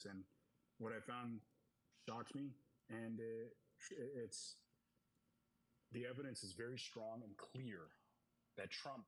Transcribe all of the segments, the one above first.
And what I found shocked me, and it's the evidence is very strong and clear that Trump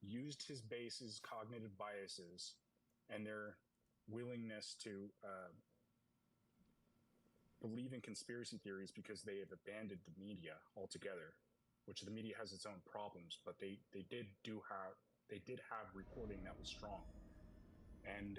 used his base's cognitive biases and their willingness to believe in conspiracy theories because they have abandoned the media altogether, which the media has its own problems, but they did have reporting that was strong, and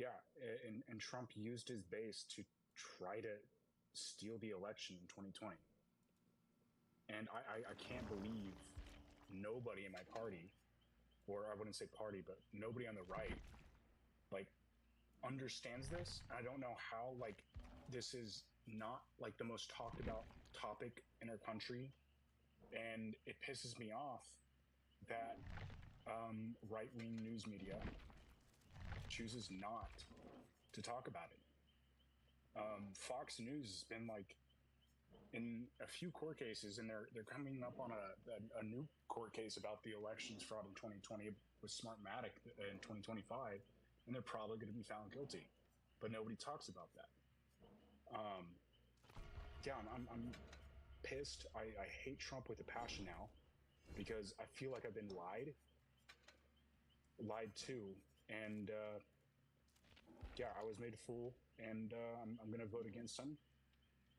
Yeah, and Trump used his base to try to steal the election in 2020. And I can't believe nobody in my party, or I wouldn't say party, but nobody on the right, like, understands this. I don't know how, like, this is not like the most talked about topic in our country. And it pisses me off that right wing news media chooses not to talk about it. Fox News has been like in a few court cases, and they're coming up on a new court case about the elections fraud in 2020 with Smartmatic in 2025, and they're probably going to be found guilty, but nobody talks about that. Um, yeah, I'm pissed. I hate Trump with a passion now because I feel like I've been lied to, and yeah, I was made a fool, and I'm going to vote against him.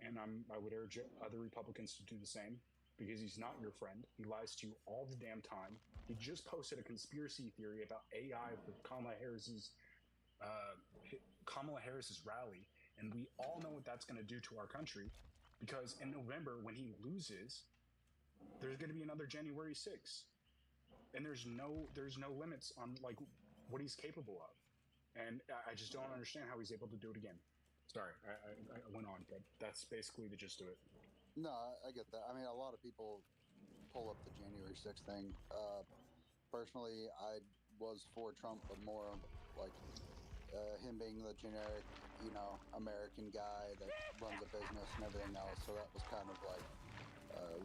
And I would urge other Republicans to do the same because he's not your friend. He lies to you all the damn time. He just posted a conspiracy theory about AI for uh, Kamala Harris's rally, and we all know what that's going to do to our country. Because in November, when he loses, there's going to be another January 6th, and there's no limits on like what he's capable of, and I just don't understand how he's able to do it again. Sorry, I went on, but that's basically the gist of it. No, I get that. I mean, a lot of people pull up the January 6th thing. Personally, I was for Trump, but more like him being the generic, American guy that runs a business and everything else. So that was kind of like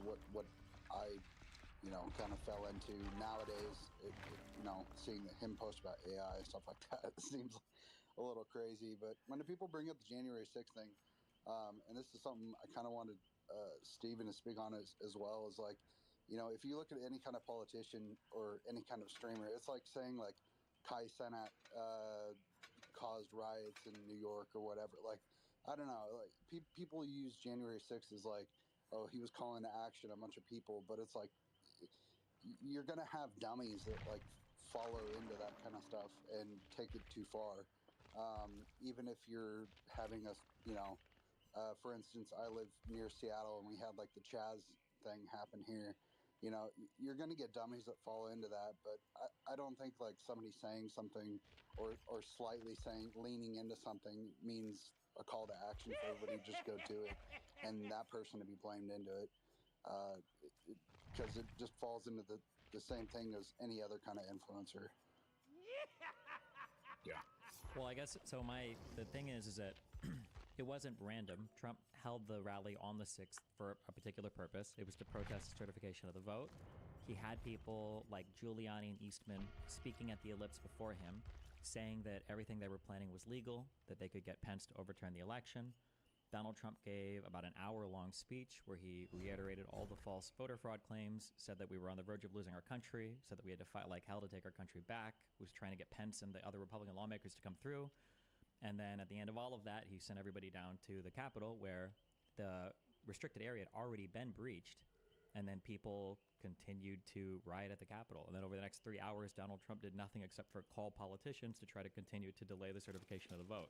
what I, kind of fell into. Nowadays, seeing him post about AI and stuff like that, it seems a little crazy. But when the people bring up the January 6th thing, and this is something I kind of wanted Steven to speak on as well, is like, if you look at any kind of politician or any kind of streamer, it's like saying like Kai Cenat caused riots in New York or whatever. Like, I don't know. Like people use January 6th as like, oh, he was calling to action a bunch of people, but it's like you're gonna have dummies that like follow into that kind of stuff and take it too far. Even if you're having a, for instance, I live near Seattle and we had like the Chaz thing happen here. You're going to get dummies that fall into that, but I don't think like somebody saying something or slightly saying leaning into something means a call to action for everybody to just go do it and that person to be blamed into it. Because it just falls into the same thing as any other kind of influencer. Yeah. Well, I guess so. The thing is that it wasn't random. Trump held the rally on the 6th for a particular purpose. It was to protest certification of the vote. He had people like Giuliani and Eastman speaking at the ellipse before him, saying that everything they were planning was legal, that they could get Pence to overturn the election. Donald Trump gave about an hour-long speech where he reiterated all the false voter fraud claims, said that we were on the verge of losing our country, said that we had to fight like hell to take our country back, was trying to get Pence and the other Republican lawmakers to come through. And then at the end of all of that, he sent everybody down to the Capitol where the restricted area had already been breached. And then people continued to riot at the Capitol. And then over the next 3 hours, Donald Trump did nothing except for call politicians to try to continue to delay the certification of the vote.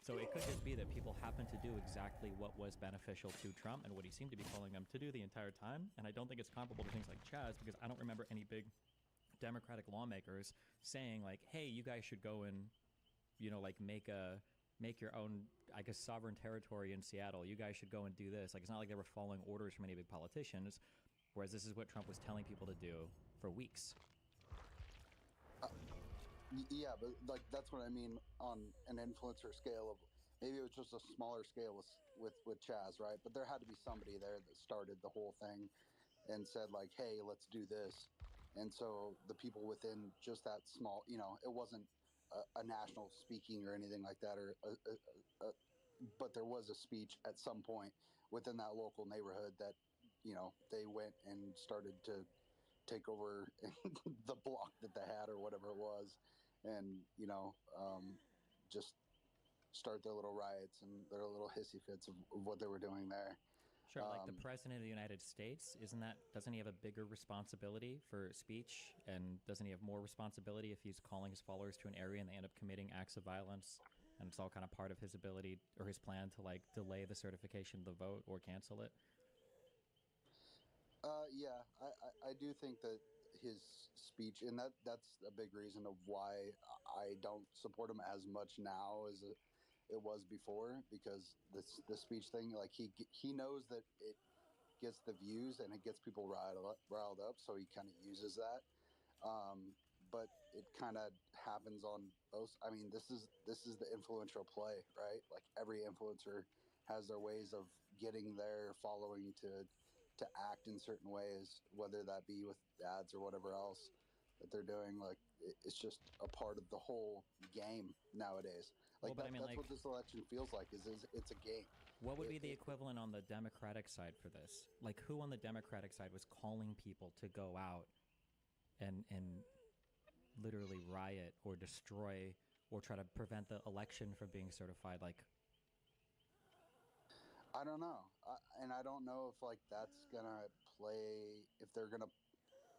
So it could just be that people happened to do exactly what was beneficial to Trump and what he seemed to be calling them to do the entire time. And I don't think it's comparable to things like Chaz, because I don't remember any big Democratic lawmakers saying like, hey, you guys should go and, like make your own, I guess, sovereign territory in Seattle. You guys should go and do this. Like, it's not like they were following orders from any big politicians, whereas this is what Trump was telling people to do for weeks. Yeah, but like that's what I mean on an influencer scale of maybe it was just a smaller scale with Chaz, right? But there had to be somebody there that started the whole thing and said like, "Hey, let's do this." And so the people within just that small, it wasn't a national speaking or anything like that, but there was a speech at some point within that local neighborhood that they went and started to take over the block that they had or whatever it was, and just start their little riots and their little hissy fits of what they were doing there. Sure, like the president of the United States, doesn't he have a bigger responsibility for speech? And doesn't he have more responsibility if he's calling his followers to an area and they end up committing acts of violence? And it's all kind of part of his ability or his plan to like delay the certification of the vote or cancel it. Yeah, I do think that his speech, and that's a big reason of why I don't support him as much now as it was before, because the speech thing, like he knows that it gets the views and it gets people riled up, so he kind of uses that. Um, but it kind of happens on both. I mean, this is the influential play, right? Like every influencer has their ways of getting their following to act in certain ways, whether that be with ads or whatever else that they're doing. Like it's just a part of the whole game nowadays. Well, Like but I mean, that's like, what this election feels like. Is it's a game. what would It, be the it, equivalent on the Democratic side for this? Like, who on the Democratic side was calling people to go out and literally riot or destroy or try to prevent the election from being certified? Like, I don't know, and I don't know if like that's gonna play.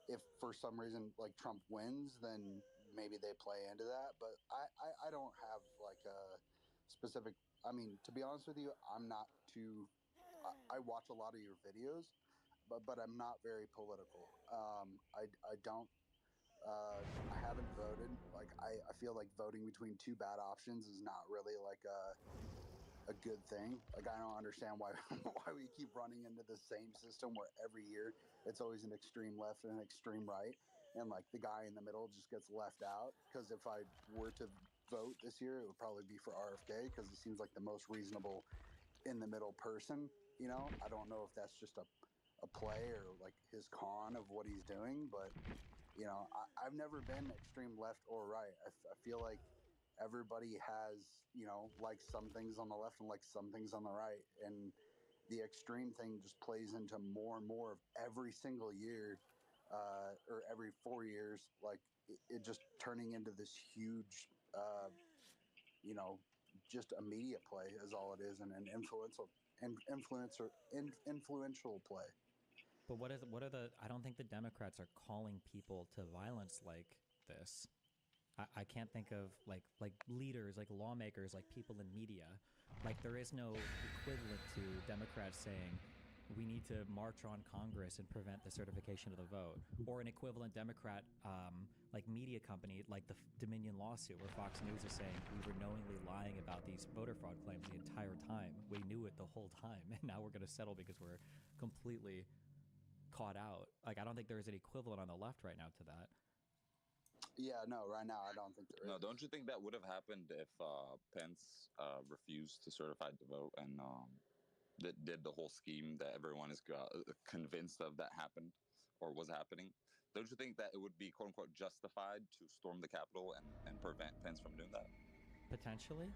If for some reason like Trump wins, then maybe they play into that. But I don't have like a specific. I mean, to be honest with you, I'm not too. I watch a lot of your videos, but I'm not very political. I don't. I haven't voted. Like I feel like voting between two bad options is not really like a good thing. Like I don't understand why why we keep running into the same system where every year it's always an extreme left and an extreme right, and like the guy in the middle just gets left out. Because if I were to vote this year, it would probably be for RFK because he seems like the most reasonable in the middle person. I don't know if that's just a play or like his con of what he's doing, but I've never been extreme left or right. I feel like everybody has, like some things on the left and like some things on the right. And the extreme thing just plays into more and more of every single year, or every 4 years, like it just turning into this huge, you know, just a media play is all it is, and an influential play. but what are the? I don't think the Democrats are calling people to violence like this. I can't think of like leaders, like lawmakers, like people in media. Like there is no equivalent to Democrats saying we need to march on Congress and prevent the certification of the vote, or an equivalent Democrat like media company like the Dominion lawsuit where Fox News is saying we were knowingly lying about these voter fraud claims the entire time. We knew it the whole time, and now we're going to settle because we're completely caught out. Like I don't think there is an equivalent on the left right now to that. Yeah, no, right now I don't think there No, is. don't you think that would have happened if Pence refused to certify the vote and that did the whole scheme that everyone is convinced of that happened or was happening? Don't you think that it would be quote unquote justified to storm the Capitol and prevent Pence from doing that? Potentially.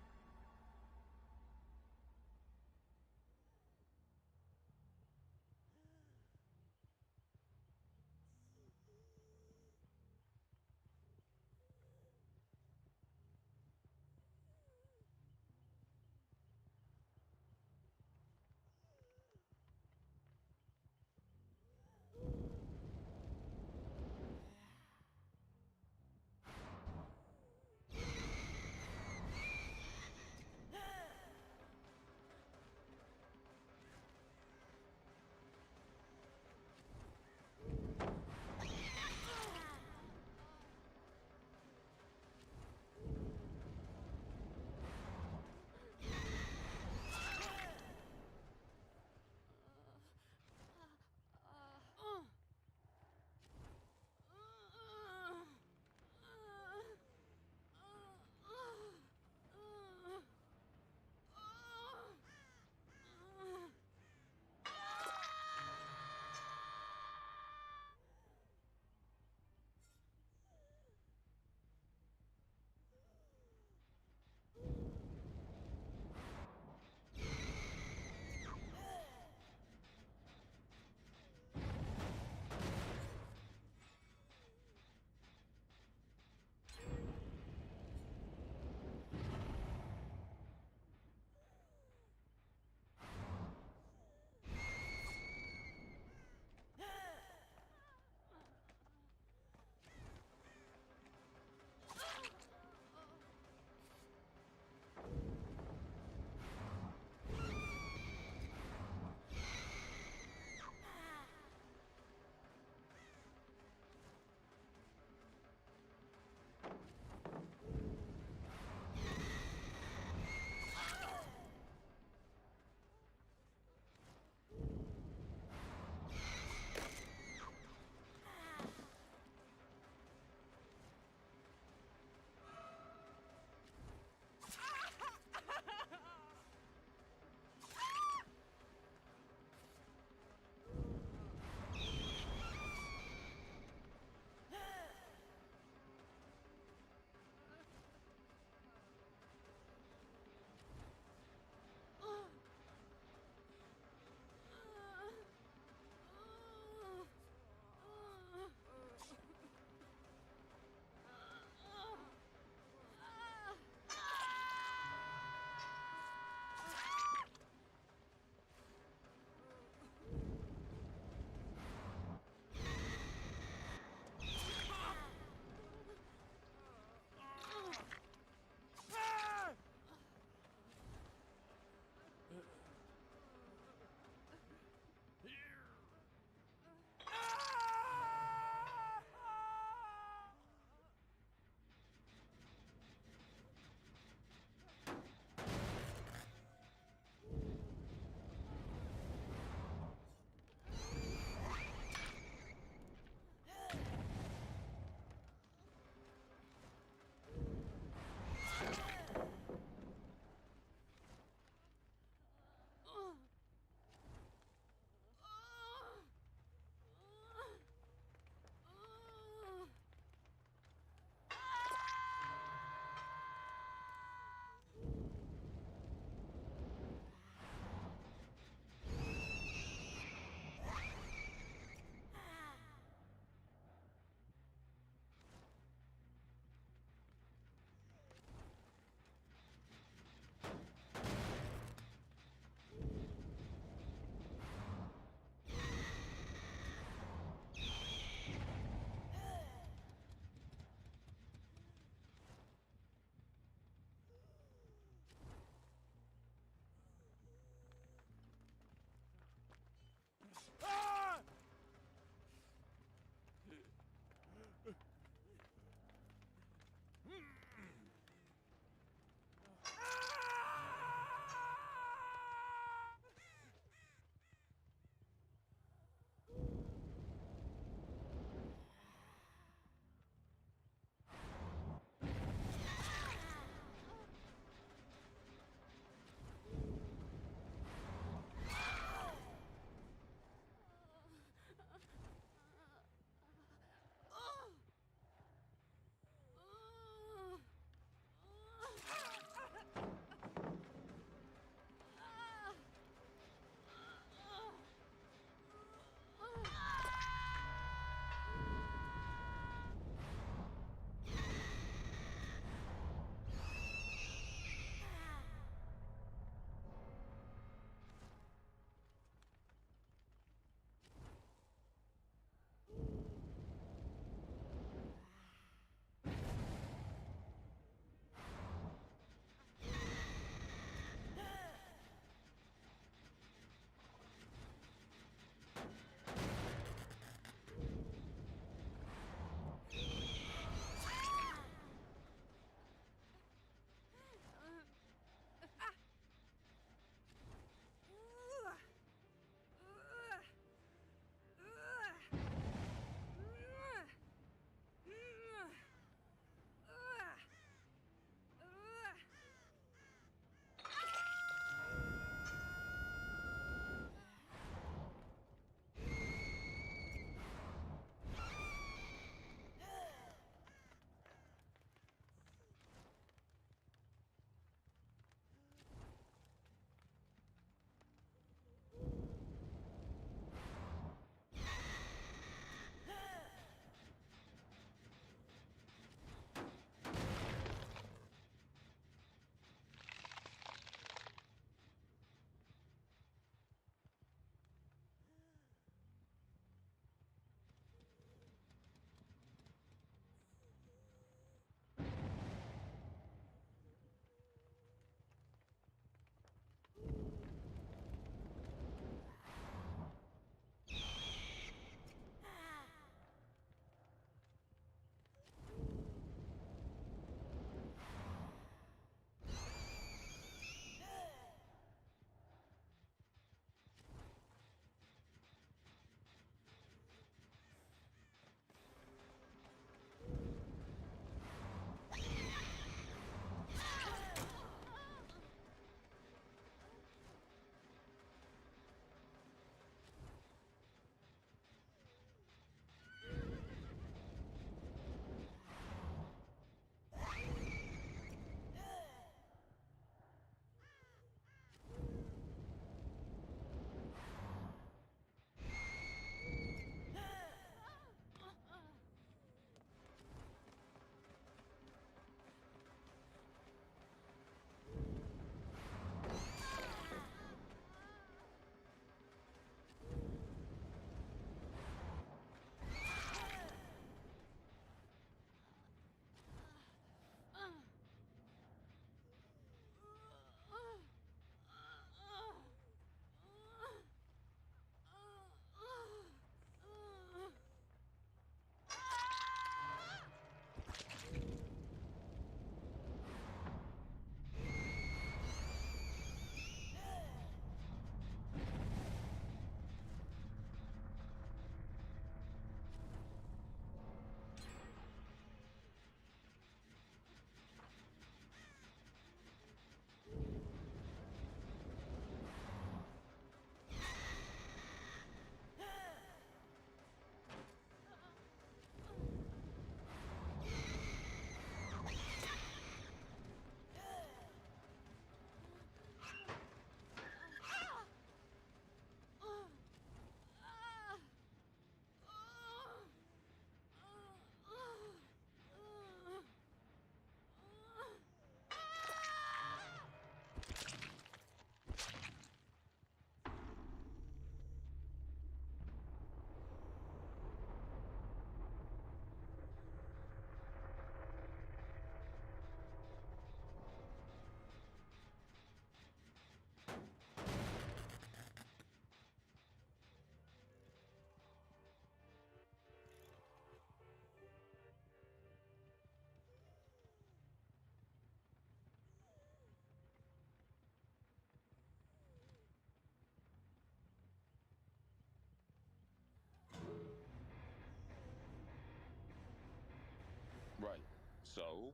Right. So,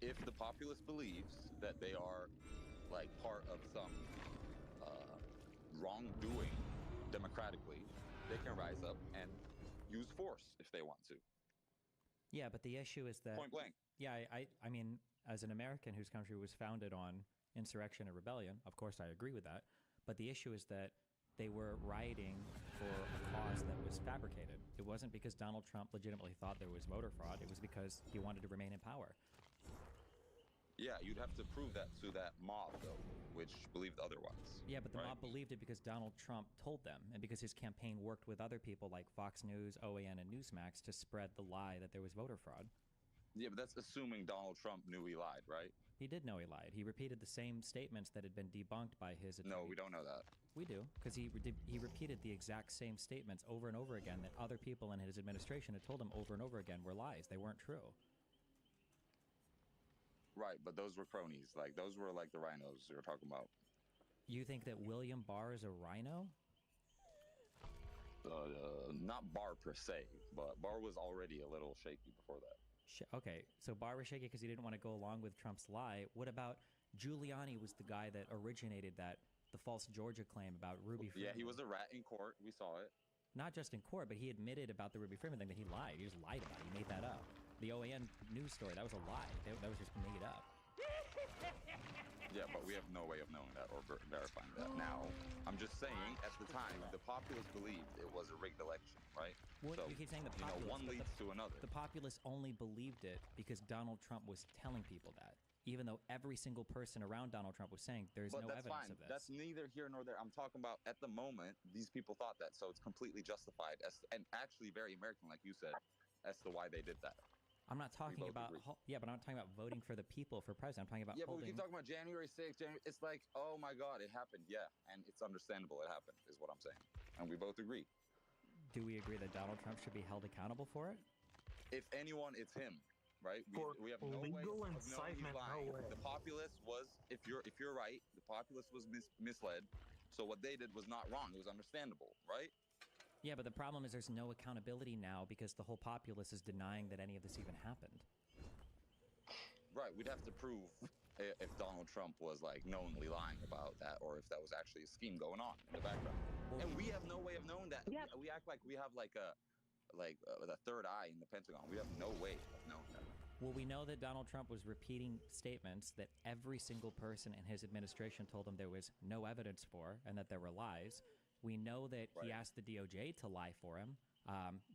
if the populace believes that they are like part of some uh, wrongdoing democratically, they can rise up and use force if they want to. Yeah, but the issue is that, Point blank. yeah, I mean, as an American whose country was founded on insurrection and rebellion, of course I agree with that. But the issue is that they were rioting for a cause that was fabricated. It wasn't because Donald Trump legitimately thought there was voter fraud. It was because he wanted to remain in power. Yeah, you'd have to prove that to that mob, though, which believed otherwise. Yeah, but the right? mob believed it because Donald Trump told them, and because his campaign worked with other people like Fox News, OAN, and Newsmax to spread the lie that there was voter fraud. Yeah, but that's assuming Donald Trump knew he lied, right? He did know he lied. He repeated the same statements that had been debunked by his attorney. No, we don't know that. We do, because he repeated the exact same statements over and over again that other people in his administration had told him over and over again were lies. They weren't true. Right, but those were cronies. Like, those were like the rhinos you were talking about. You think that William Barr is a rhino? Not Barr per se, but Barr was already a little shaky before that. Okay, so Barr was shaky because he didn't want to go along with Trump's lie. What about Giuliani was the guy that originated the false Georgia claim about Ruby Freeman? Yeah, he was a rat in court. We saw it. Not just in court, but he admitted about the Ruby Freeman thing that he lied. He just lied about it. He made that up. The OAN news story, that was a lie. That was just made up. Yeah, but we have no way of knowing that or verifying that. Now, I'm just saying, at the time, the populace believed it was a rigged election, right? Well, so, you keep saying the populace, one leads to another. The populace only believed it because Donald Trump was telling people that, even though every single person around Donald Trump was saying there's no evidence of this. That's neither here nor there. I'm talking about at the moment, these people thought that, so it's completely justified and actually very American, like you said, as to why they did that. I'm not talking about but I'm not talking about voting for the people for president. I'm talking about but we keep talking about January 6th. It's like, oh my God, it happened. Yeah, and it's understandable it happened, is what I'm saying, and we both agree. Do we agree that Donald Trump should be held accountable for it? If anyone, it's him, right? We have no way of knowing he's lying. No, the populace was, if you're right, the populace was misled. So what they did was not wrong. It was understandable, right? Yeah, but the problem is there's no accountability now because the whole populace is denying that any of this even happened. Right, we'd have to prove if Donald Trump was like knowingly lying about that, or if that was actually a scheme going on in the background. And we have no way of knowing that. Yeah. We act like we have like the third eye in the Pentagon. We have no way of knowing that. Well, we know that Donald Trump was repeating statements that every single person in his administration told him there was no evidence for and that there were lies. We know that he asked the DOJ to lie for him.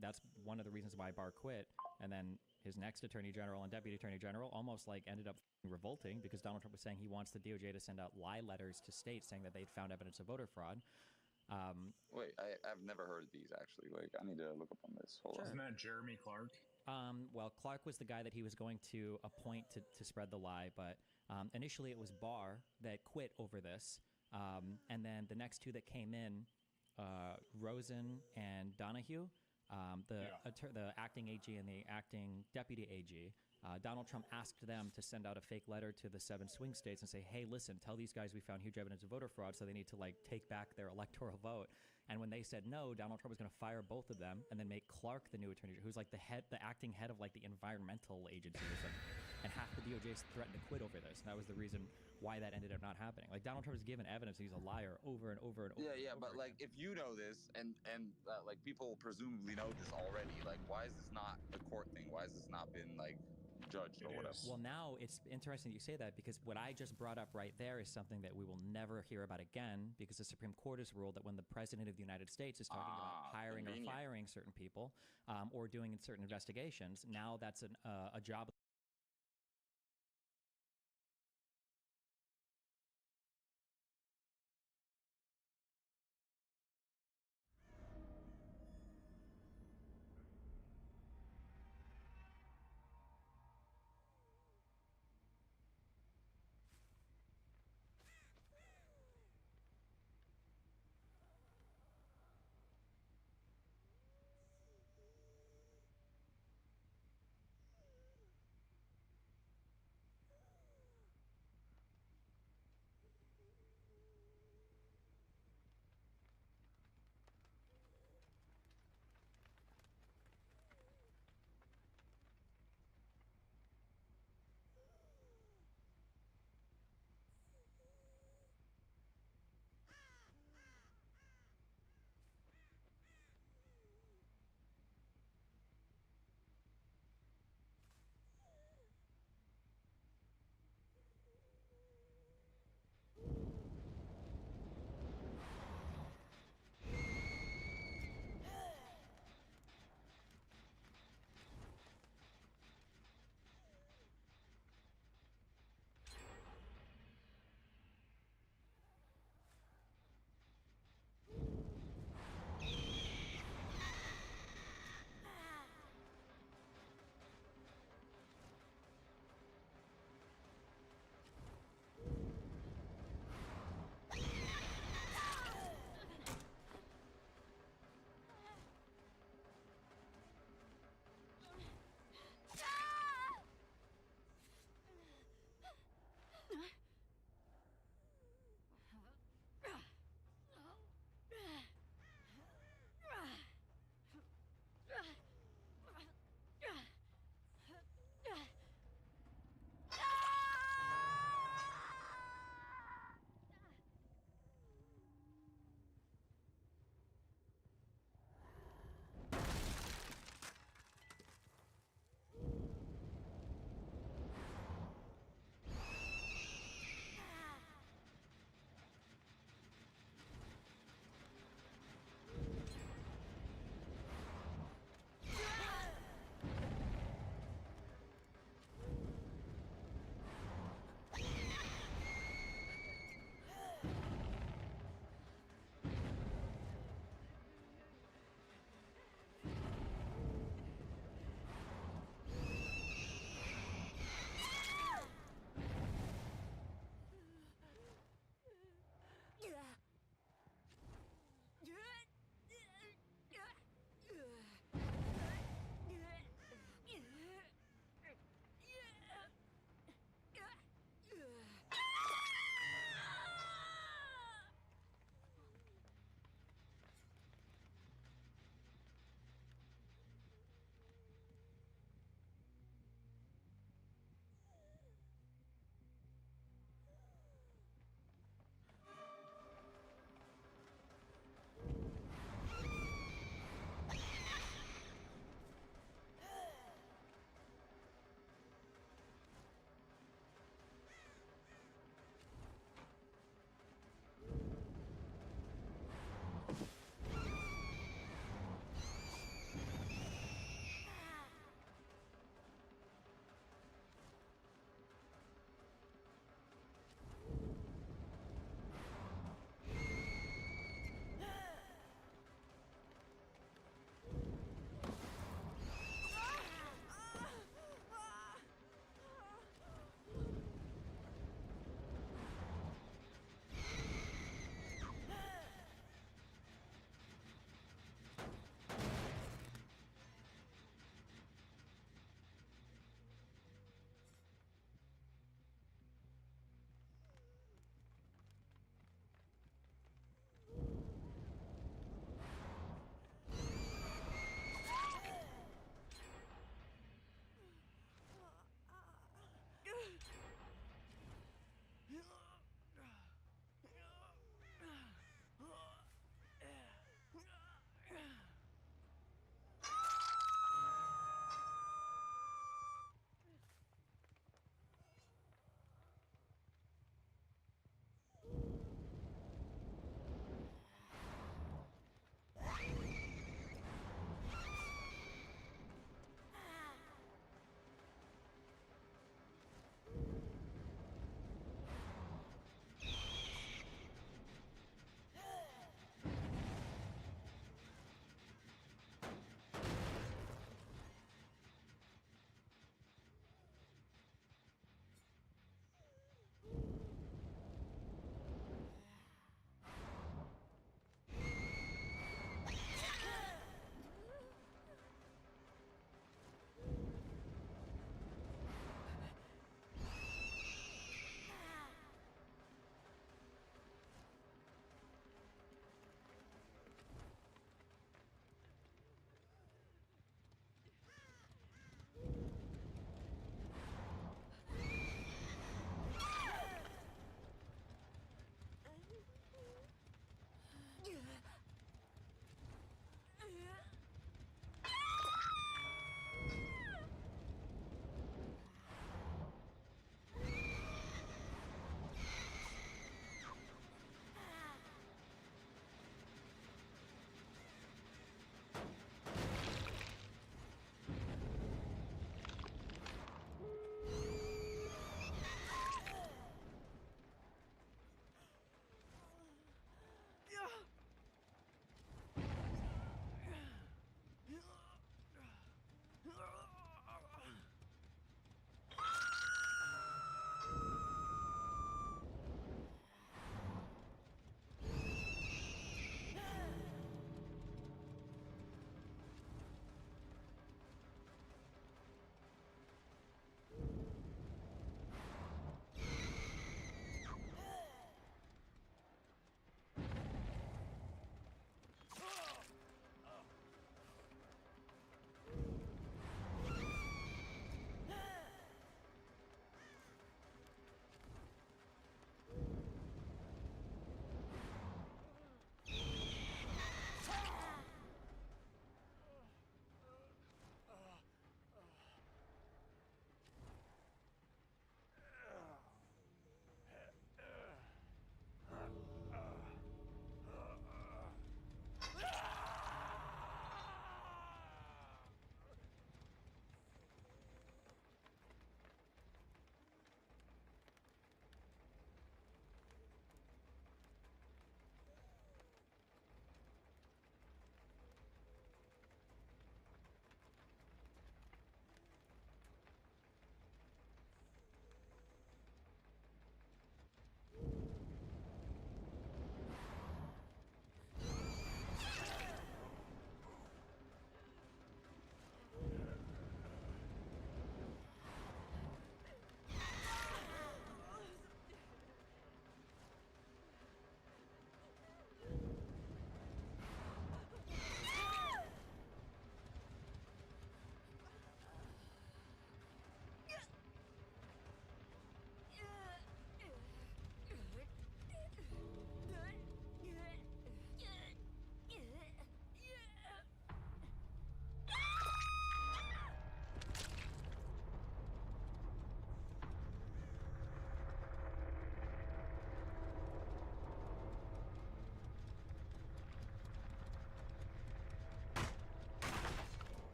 That's one of the reasons why Barr quit. And then his next attorney general and deputy attorney general almost like ended up revolting because Donald Trump was saying he wants the DOJ to send out lie letters to states saying that they'd found evidence of voter fraud. Wait, I've never heard of these actually. Like, I need to look up on this. Hold on. Isn't that Jeremy Clark? Well, Clark was the guy that he was going to appoint to spread the lie, but initially it was Barr that quit over this. And then the next two that came in, Rosen and Donahue, the acting AG and the acting deputy AG, Donald Trump asked them to send out a fake letter to the 7 swing states and say, hey, listen, tell these guys we found huge evidence of voter fraud, so they need to like take back their electoral vote. And when they said no, Donald Trump was going to fire both of them and then make Clark the new attorney, who's like the acting head of like the environmental agency or something. And half the DOJ threatened to quit over this. And that was the reason why that ended up not happening. Like, Donald Trump was given evidence he's a liar over and over and over. Yeah, but again. Like, if you know this and like people presumably know this already, like, why is this not a court thing? Why has this not been like judged or whatever? Well, now it's interesting that you say that because what I just brought up right there is something that we will never hear about again because the Supreme Court has ruled that when the President of the United States is talking about hiring or firing certain people or doing certain investigations, now that's a job.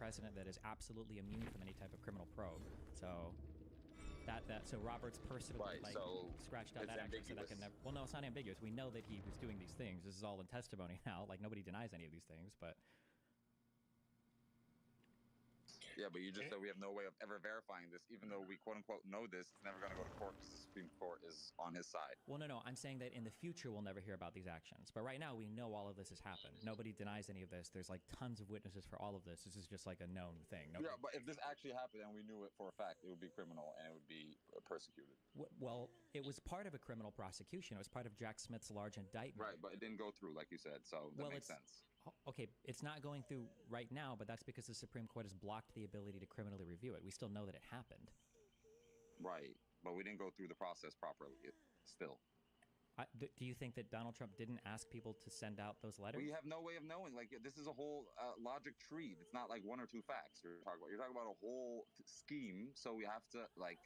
president that is absolutely immune from any type of criminal probe. So so Roberts personally Right, so scratched out it's that extra so that ambiguous. can never. Well, no, it's not ambiguous. We know that he was doing these things. This is all in testimony now. Like nobody denies any of these things, but. Yeah, but you just said we have no way of ever verifying this, even though we quote unquote know this. It's never going to go to court because the Supreme Court is on his side. Well, no. I'm saying that in the future we'll never hear about these actions. But right now we know all of this has happened. Nobody denies any of this. There's like tons of witnesses for all of this. This is just like a known thing. Nobody... Yeah, but if this actually happened and we knew it for a fact, it would be criminal and it would be persecuted. Well, it was part of a criminal prosecution. It was part of Jack Smith's large indictment. Right, but it didn't go through, like you said, so that makes sense. Okay, it's not going through right now, but that's because the Supreme Court has blocked the ability to criminally review it. We still know that it happened. Right, but we didn't go through the process properly still. Do you think that Donald Trump didn't ask people to send out those letters? We have no way of knowing. Like, this is a whole logic tree. It's not like one or two facts you're talking about. You're talking about a whole scheme, so we have to, like,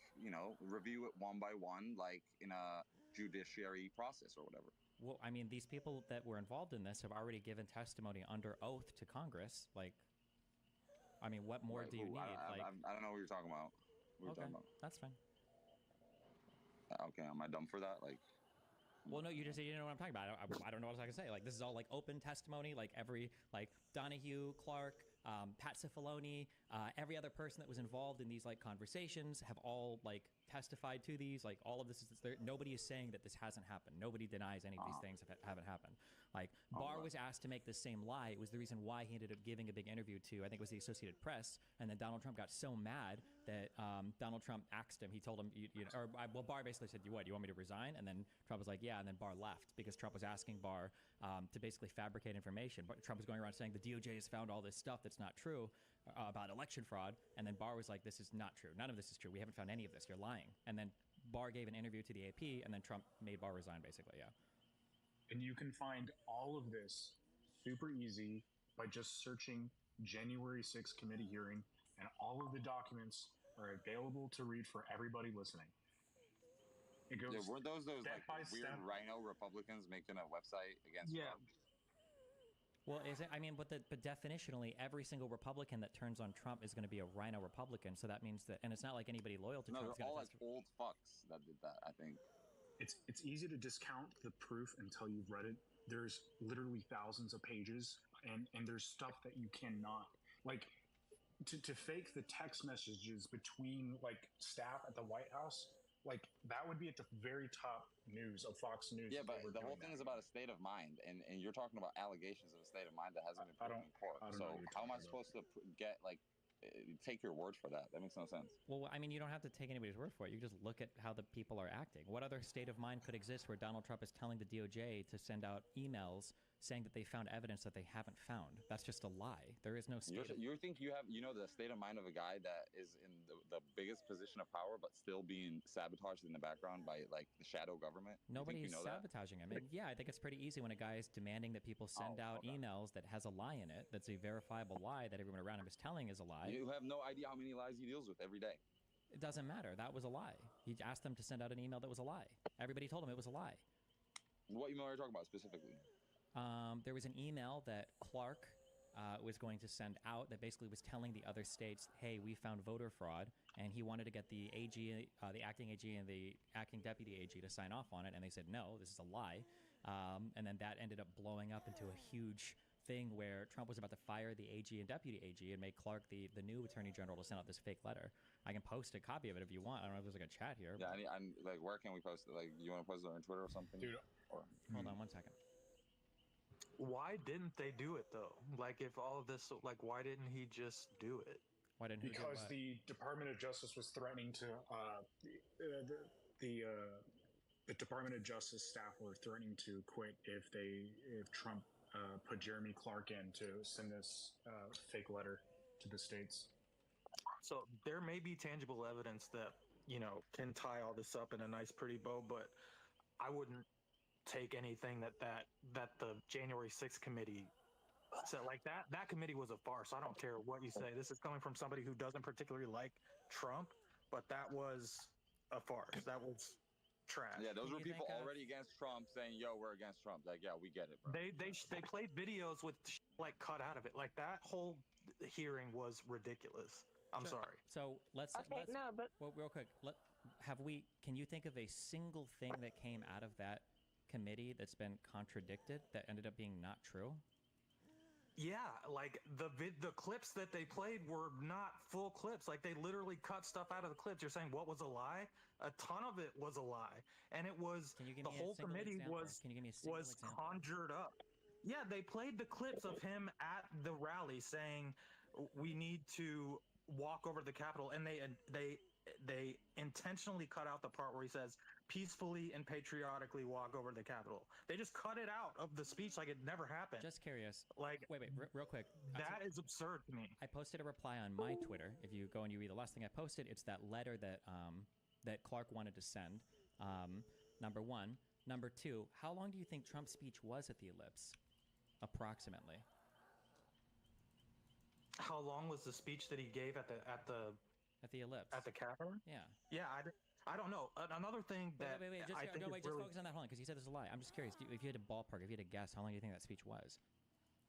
review it one by one, like in a judiciary process or whatever. Well, I mean, these people that were involved in this have already given testimony under oath to Congress. Like, I mean, what more do you need? I don't know what you're talking about. What are you talking about? That's fine. Okay, am I dumb for that? Like, well, no, you just said you know what I'm talking about. I don't know what else I can say. Like, this is all like open testimony. Like Donahue, Clark, Pat Cipollone, every other person that was involved in these like conversations have all like testified to these. Like all of this is there. Nobody is saying that this hasn't happened. Nobody denies any of these things haven't happened. Like Barr was asked to make the same lie. It was the reason why he ended up giving a big interview to, I think it was the Associated Press. And then Donald Trump got so mad that Donald Trump asked him. He told him, Barr basically said, "You want me to resign?" And then Trump was like, "Yeah." And then Barr left because Trump was asking Barr to basically fabricate information. But Trump was going around saying the DOJ has found all this stuff that's not true about election fraud. And then Barr was like, "This is not true. None of this is true. We haven't found any of this. You're lying." And then Barr gave an interview to the AP, and then Trump made Barr resign, basically. Yeah. And you can find all of this super easy by just searching January 6th committee hearing, and all of the documents are available to read for everybody listening. It goes. Yeah, weren't those step by like weird step. rhino Republicans making a website against Trump? Well, but definitionally, every single Republican that turns on Trump is going to be a rhino Republican. So that means that, and it's not like anybody loyal to Trump. No, they're all like old fucks that did that, I think. It's easy to discount the proof until you've read it. There's literally thousands of pages, and there's stuff that you cannot, like, to fake the text messages between like staff at the White House. Like, that would be at the very top news of Fox News. Yeah, but the whole thing is about a state of mind, and you're talking about allegations of a state of mind that hasn't been proven in court. So how am I supposed to take your word for that? That makes no sense. Well, I mean, you don't have to take anybody's word for it. You just look at how the people are acting. What other state of mind could exist where Donald Trump is telling the DOJ to send out emails saying that they found evidence that they haven't found? That's just a lie. There is no state. You think you have, the state of mind of a guy that is in the biggest position of power, but still being sabotaged in the background by like the shadow government? Nobody's sabotaging him. And yeah, I think it's pretty easy when a guy is demanding that people send out emails that has a lie in it. That's a verifiable lie that everyone around him is telling is a lie. You have no idea how many lies he deals with every day. It doesn't matter. That was a lie. He asked them to send out an email that was a lie. Everybody told him it was a lie. What email are you talking about specifically? There was an email that Clark was going to send out that basically was telling the other states, "Hey, we found voter fraud," and he wanted to get the AG, the acting AG, and the acting deputy AG to sign off on it, and they said, "No, this is a lie." And then that ended up blowing up into a huge thing where Trump was about to fire the AG and deputy AG and make Clark the new attorney general to send out this fake letter. I can post a copy of it if you want. I don't know if there's like a chat here. Yeah, I'm like, where can we post it? Like, you want to post it on Twitter or something? Dude, hold on 1 second. Why didn't they do it though? Like, if all of this, like, why didn't he just do it? Why didn't he? Because the Department of Justice was threatening to the Department of Justice staff were threatening to quit if Trump put Jeremy Clark in to send this fake letter to the states. So there may be tangible evidence that can tie all this up in a nice, pretty bow, but I wouldn't take anything that the January 6th committee said. Like, that committee was a farce. I don't care what you say. This is coming from somebody who doesn't particularly like Trump, but that was a farce. That was trash. Yeah, those were people already against Trump saying, "Yo, we're against Trump." Like, yeah, we get it, bro. They played videos with like cut out of it. Like, that whole hearing was ridiculous. I'm sorry. So let's no, but well, real quick. Can you think of a single thing that came out of that committee that's been contradicted that ended up being not true? Yeah, like the clips that they played were not full clips. Like they literally cut stuff out of the clips. You're saying what was a lie? A ton of it was a lie, and it was the whole committee Can you give me a single was example? conjured up. Yeah, they played the clips of him at the rally saying we need to walk over to the Capitol, and they intentionally cut out the part where he says peacefully and patriotically walk over to the Capitol. They just cut it out of the speech like it never happened. Just curious. Like, wait, real quick. That is absurd to me. I posted a reply on my Twitter. If you go and you read the last thing I posted, it's that letter that that Clark wanted to send. Number one. Number two, how long do you think Trump's speech was at the Ellipse? Approximately. How long was the speech that he gave at the Ellipse at the Capitol? Yeah. I don't know. Another thing that wait, just, I think just focus on that. Hold on, because you said this is a lie. I'm just curious. If you had a ballpark, if you had a guess, how long do you think that speech was?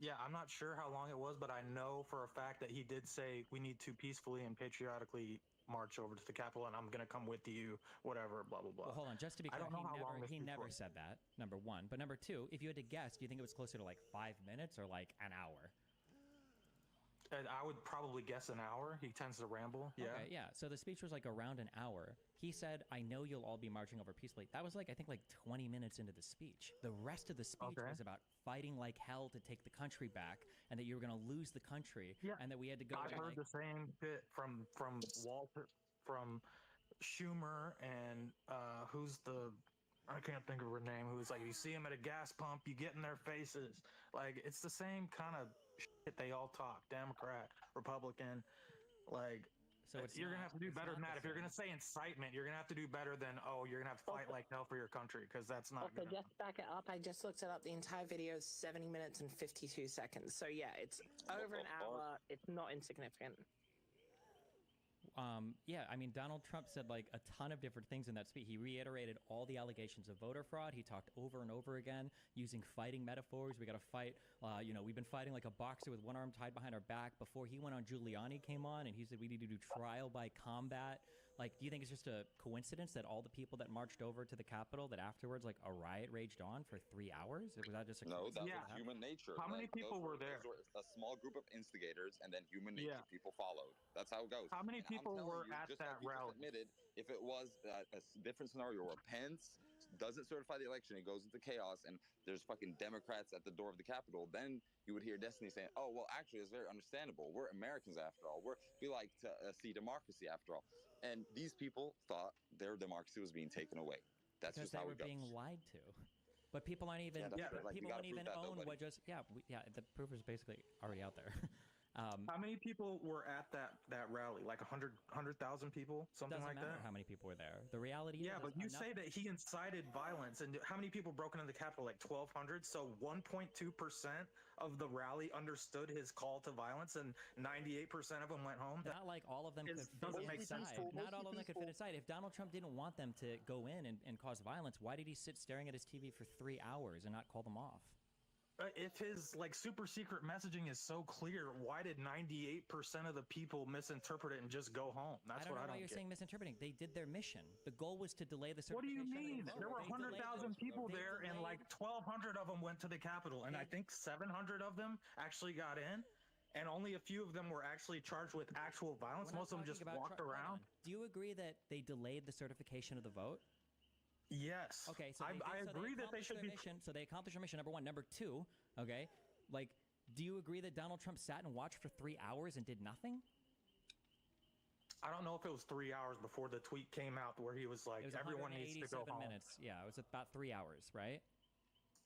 Yeah, I'm not sure how long it was, but I know for a fact that he did say we need to peacefully and patriotically march over to the Capitol, and I'm going to come with you, whatever, blah, blah, blah. Well, hold on. Just to be clear, I don't know how long he never said that, number one. But number two, if you had to guess, do you think it was closer to like 5 minutes or like an hour? I would probably guess an hour. He tends to ramble. Yeah. Okay, yeah. So the speech was like around an hour. He said, I know you'll all be marching over peacefully. That was like, I think like 20 minutes into the speech. The rest of the speech was about fighting like hell to take the country back and that you were going to lose the country and that we had to go. I've heard the same bit from Walter, from Schumer, and who's the, I can't think of her name, who's like, you see him at a gas pump, you get in their faces. Like, it's the same kind of shit they all talk. Democrat, Republican, like, so you're going to have to do better than that. If you're going to say incitement, you're going to have to do better than, oh, you're going to have to fight like hell for your country, because that's not okay, just back it up. I just looked it up. The entire video is 70 minutes and 52 seconds. So yeah, it's over an hour. It's not insignificant. Yeah, I mean, Donald Trump said like a ton of different things in that speech. He reiterated all the allegations of voter fraud. He talked over and over again using fighting metaphors. We got to fight. We've been fighting like a boxer with one arm tied behind our back. Before he went on, Giuliani came on and he said we need to do trial by combat. Like, do you think it's just a coincidence that all the people that marched over to the Capitol, that afterwards, like, a riot raged on for 3 hours? Was that just a No, that was human nature. How many people were there? Those were a small group of instigators, and then human nature people followed. That's how it goes. How many people were at that rally? Admitted, if it was a different scenario where Pence doesn't certify the election, it goes into chaos, and there's fucking Democrats at the door of the Capitol, then you would hear Destiny saying, oh, well, actually, it's very understandable. We're Americans after all. We like to see democracy after all. And these people thought their democracy was being taken away. That's because just how they were being lied to. But people aren't even, people won't even own what just, the proof is basically already out there. How many people were at that rally? Like 100,000 people, something like that? Doesn't matter how many people were there. The reality is, but you say that he incited violence, and how many people broke into the Capitol? Like 1,200. So 1.2% of the rally understood his call to violence, and 98% of them went home. Not like all of them could fit inside. Not all of them could fit inside. If Donald Trump didn't want them to go in and cause violence, why did he sit staring at his TV for 3 hours and not call them off? If his like super secret messaging is so clear, why did 98% of the people misinterpret it and just go home? That's what I don't know why you're saying misinterpreting. They did their mission. The goal was to delay the certification. What do you mean? There were 100,000 people there, and like 1,200 of them went to the Capitol, and I think 700 of them actually got in, and only a few of them were actually charged with actual violence. Most of them just walked around. Do you agree that they delayed the certification of the vote? Yes. Okay, so I agree that they should be. So they accomplished their mission, number one. Number two, okay, like, do you agree that Donald Trump sat and watched for 3 hours and did nothing? I don't know if it was 3 hours before the tweet came out where he was like, everyone needs to go home. Minutes. Yeah, it was about 3 hours, right?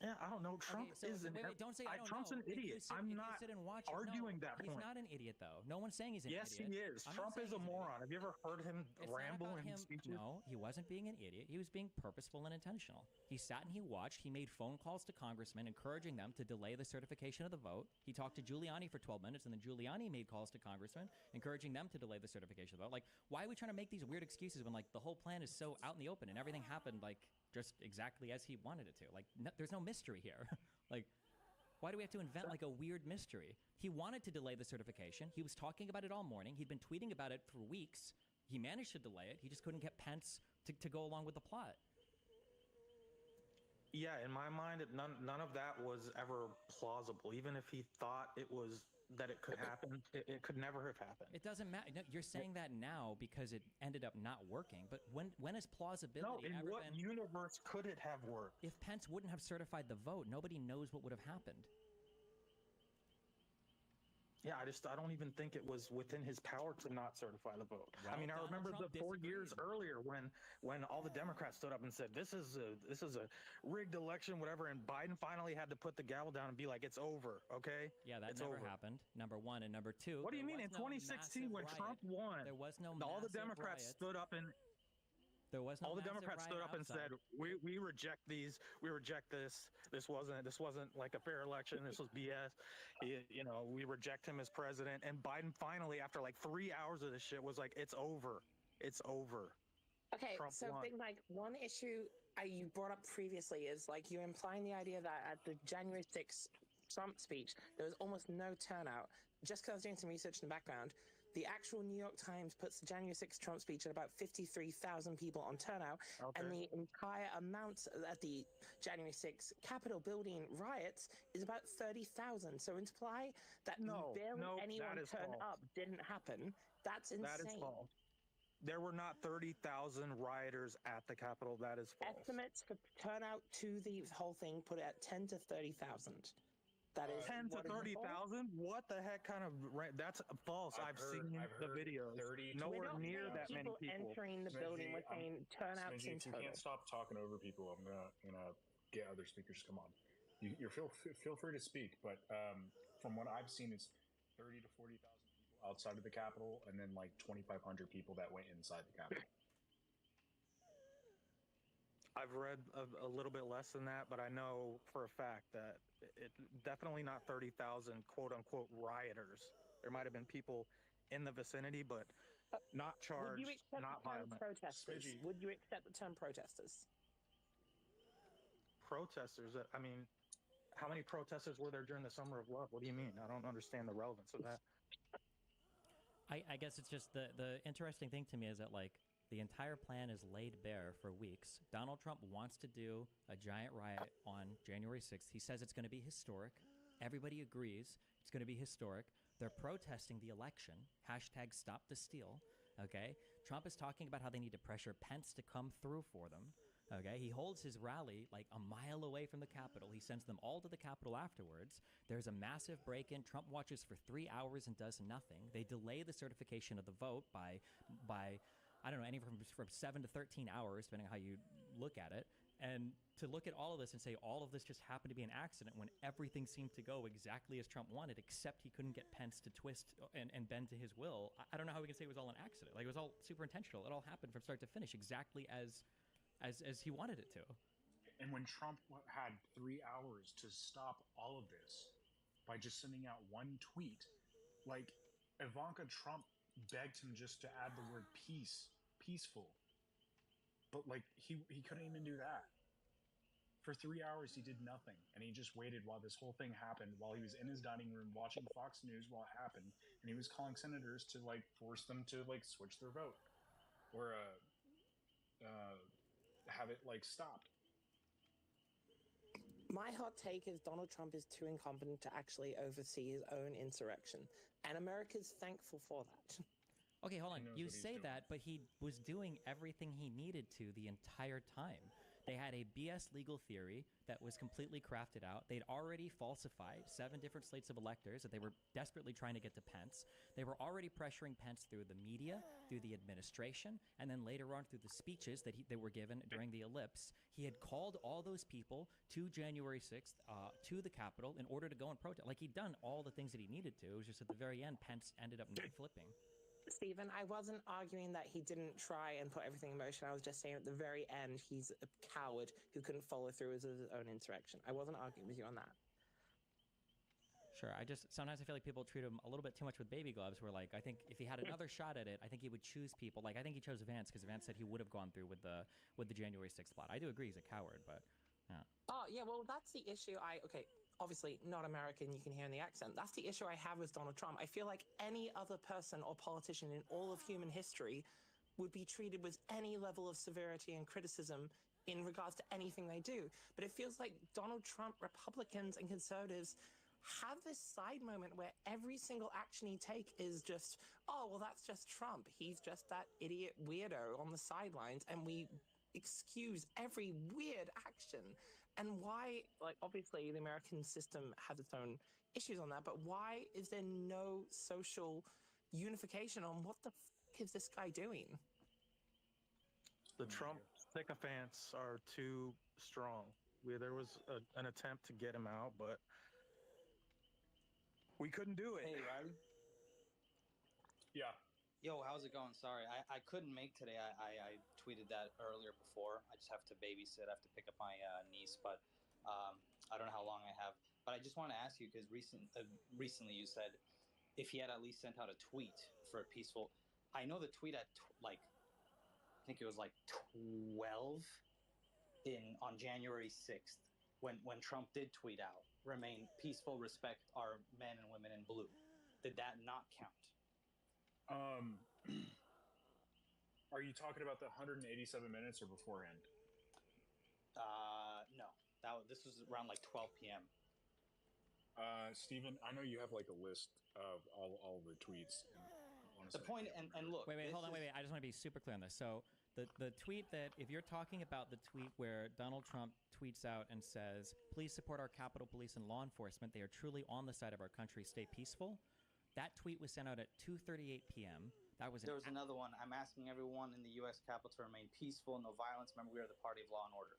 Yeah, I don't know. Trump is an idiot. Don't say I don't Trump's know. an idiot. I'm not arguing that point. He's not an idiot, though. No one's saying he's an idiot. Yes, he is. Trump is a moron. Have you ever heard him ramble in speeches? No, he wasn't being an idiot. He was being purposeful and intentional. He sat and he watched. He made phone calls to congressmen, encouraging them to delay the certification of the vote. He talked to Giuliani for 12 minutes, and then Giuliani made calls to congressmen, encouraging them to delay the certification of the vote. Like, why are we trying to make these weird excuses when, like, the whole plan is so out in the open and everything happened, like, just exactly as he wanted it to? Like, there's no mystery here. Like, Why do we have to invent like a weird mystery? He wanted to delay the certification. He was talking about it all morning. He'd been tweeting about it for weeks. He managed to delay it. He just couldn't get Pence to go along with the plot. Yeah, in my mind, none of that was ever plausible. Even if he thought that it could happen, it could never have happened. It doesn't matter. No, you're saying that now because it ended up not working. But when has plausibility in ever what been? universe could it have worked? If Pence wouldn't have certified the vote, nobody knows what would have happened. Yeah, I don't even think it was within his power to not certify the vote. Well, I mean, I Donald remember Trump the 4 years disagreed. earlier when all the Democrats stood up and said this is a rigged election, whatever, and Biden finally had to put the gavel down and be like, it's over, okay? Yeah, that it's never over. happened. Number one, and number two. What do you there mean in was no 2016 when massive Trump riot. won? There was no all the massive Democrats riot. stood up and There was no all the massive Democrats riot stood up and outside. said, we reject these, we reject this. This wasn't like a fair election. This was BS. We reject him as president. And Biden finally, after like 3 hours of this shit, was like, it's over. It's over. Okay, Trump so won. Big Mike, one issue you brought up previously is like you're implying the idea that at the January 6th Trump speech, there was almost no turnout. Just because I was doing some research in the background, the actual New York Times puts the January 6th Trump speech at about 53,000 people on turnout, and the entire amount at the January 6th Capitol building riots is about 30,000. So imply that barely anyone turned up didn't happen. That's insane. That is false. There were not 30,000 rioters at the Capitol. That is false. Estimates for turnout to the whole thing put it at 10 to 30,000. That is 10 to 30,000. What the heck kind of? That's false. I've seen the videos. 30 Nowhere We're not near saying that many people entering the building. We're saying turnouts in If you total. can't stop talking over people, I'm gonna get other speakers to come on. You feel free to speak, but from what I've seen, it's 30 to 40,000 people outside of the Capitol, and then like 2,500 people that went inside the Capitol. I've read a little bit less than that, but I know for a fact that it definitely not 30,000 quote unquote rioters. There might have been people in the vicinity, but not charged, Would you accept not the term violent. protesters? Smidgey. Would you accept the term protesters? Protesters. I mean, how many protesters were there during the Summer of Love? What do you mean? I don't understand the relevance of that. I guess it's just the interesting thing to me is that like the entire plan is laid bare for weeks. Donald Trump wants to do a giant riot on January 6th. He says it's going to be historic. Everybody agrees it's going to be historic. They're protesting the election. Hashtag stop the steal. Okay. Trump is talking about how they need to pressure Pence to come through for them. Okay. He holds his rally like a mile away from the Capitol. He sends them all to the Capitol afterwards. There's a massive break-in. Trump watches for 3 hours and does nothing. They delay the certification of the vote by I don't know, anywhere from 7 to 13 hours, depending on how you look at it. And to look at all of this and say all of this just happened to be an accident when everything seemed to go exactly as Trump wanted, except he couldn't get Pence to twist and bend to his will. I don't know how we can say it was all an accident. Like, it was all super intentional. It all happened from start to finish exactly as he wanted it to. And when Trump had 3 hours to stop all of this by just sending out one tweet, like Ivanka Trump begged him just to add the word peaceful, but like he couldn't even do that. For 3 hours he did nothing, and he just waited while this whole thing happened, while he was in his dining room watching Fox News while it happened, and he was calling senators to like force them to like switch their vote or have it like stopped. My hot take is Donald Trump is too incompetent to actually oversee his own insurrection, and America's thankful for that. Okay, hold on. He knows You what he's say doing. that, but he was doing everything he needed to the entire time. They had a BS legal theory that was completely crafted out. They'd already falsified 7 different slates of electors that they were desperately trying to get to Pence. They were already pressuring Pence through the media, through the administration, and then later on through the speeches that they were given during the ellipse. He had called all those people to January 6th, to the Capitol, in order to go and protest. Like, he'd done all the things that he needed to. It was just at the very end, Pence ended up flipping. Stephen, I wasn't arguing that he didn't try and put everything in motion. I was just saying at the very end, he's a coward who couldn't follow through with his own insurrection. I wasn't arguing with you on that. Sure. Sometimes I feel like people treat him a little bit too much with baby gloves, where like, I think if he had another shot at it, I think he would choose people. Like, I think he chose Vance because Vance said he would have gone through with the January 6th plot. I do agree he's a coward, but yeah. Oh, yeah, well, that's the issue. obviously not American, you can hear in the accent. That's the issue I have with Donald Trump. I feel like any other person or politician in all of human history would be treated with any level of severity and criticism in regards to anything they do. But it feels like Donald Trump, Republicans, and conservatives have this side moment where every single action he takes is just, oh, well, that's just Trump. He's just that idiot weirdo on the sidelines, and we excuse every weird action. And why, like, obviously the American system has its own issues on that, but why is there no social unification on what the is this guy doing? The Trump sycophants are too strong. There was an attempt to get him out, but we couldn't do it. Hey, Riley. Yeah. Yo, how's it going? Sorry, I couldn't make today. I tweeted that earlier before. I just have to babysit. I have to pick up my niece, but I don't know how long I have. But I just want to ask you because recently you said if he had at least sent out a tweet for a peaceful. I know the tweet at I think it was like 12 on January 6th when Trump did tweet out, "Remain peaceful, respect our men and women in blue." Did that not count? Are you talking about the 187 minutes or beforehand? No. This was around like 12 p.m. Steven, I know you have like a list of all the tweets. And honestly, The point, and look. Wait, hold on, wait. I just want to be super clear on this. So the tweet that, if you're talking about the tweet where Donald Trump tweets out and says, "Please support our Capitol Police and law enforcement. They are truly on the side of our country. Stay peaceful." That tweet was sent out at 2:38 p.m. There was another one. I'm asking everyone in the U.S. Capitol to remain peaceful, no violence. Remember, we are the party of law and order.